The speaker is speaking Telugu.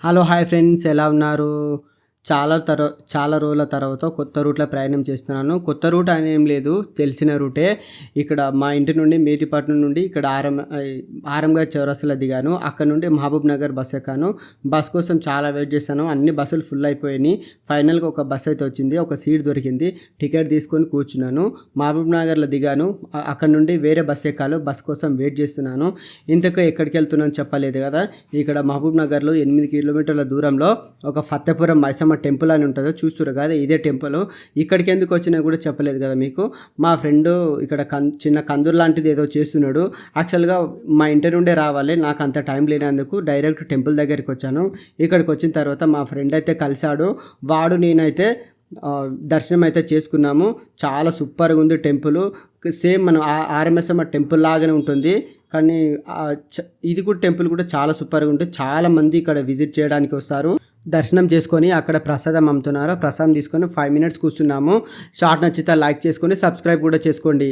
హలో హాయ్ ఫ్రెండ్స్, ఎలా ఉన్నారు? చాలా రోజుల తర్వాత కొత్త రూట్లో ప్రయాణం చేస్తున్నాను. కొత్త రూట్ అని ఏం లేదు, తెలిసిన రూటే. ఇక్కడ మా ఇంటి నుండి మేతిపట్నం నుండి ఇక్కడ ఆరంగర్ చౌరస్తాలో దిగాను. అక్కడ నుండి మహబూబ్ నగర్ బస్ ఎక్కాను. బస్ కోసం చాలా వెయిట్ చేశాను. అన్ని బస్సులు ఫుల్ అయిపోయినాయి. ఫైనల్గా ఒక బస్ అయితే వచ్చింది, ఒక సీట్ దొరికింది. టికెట్ తీసుకొని కూర్చున్నాను. మహబూబ్ నగర్లో దిగాను. అక్కడ నుండి వేరే బస్ ఎక్కాలి. బస్ కోసం వెయిట్ చేస్తున్నాను. ఇంతకు ఎక్కడికి వెళ్తున్నాను చెప్పలేదు కదా. ఇక్కడ మహబూబ్ నగర్లో 8 కిలోమీటర్ల దూరంలో ఒక ఫత్తేపురం మైసమ్మ టెంపుల్ అని ఉంటుందో చూస్తున్నారు కదా, ఇదే టెంపుల్. ఇక్కడికి ఎందుకు వచ్చినా కూడా చెప్పలేదు కదా మీకు. మా ఫ్రెండ్ ఇక్కడ చిన్న కందూరు లాంటిది ఏదో చేస్తున్నాడు. యాక్చువల్గా మా ఇంటి నుండే రావాలి, నాకు అంత టైం లేనందుకు డైరెక్ట్ టెంపుల్ దగ్గరికి వచ్చాను. ఇక్కడికి వచ్చిన తర్వాత మా ఫ్రెండ్ అయితే కలిశాడు. నేనైతే దర్శనం అయితే చేసుకున్నాము. చాలా సూపర్గా ఉంది టెంపుల్. సేమ్ మనం ఆర్ఎంఎస్ఎం టెంపుల్ లాగానే ఉంటుంది. కానీ ఇది కూడా టెంపుల్ కూడా చాలా సూపర్గా ఉంటుంది. చాలామంది ఇక్కడ విజిట్ చేయడానికి వస్తారు. దర్శనం చేసుకొని అక్కడ ప్రసాదం అమ్ముతున్నారు. ప్రసాదం తీసుకొని 5 minutes కూర్చున్నాము. షార్ట్ నచ్చితే లైక్ చేసుకొని సబ్స్క్రైబ్ కూడా చేసుకోండి.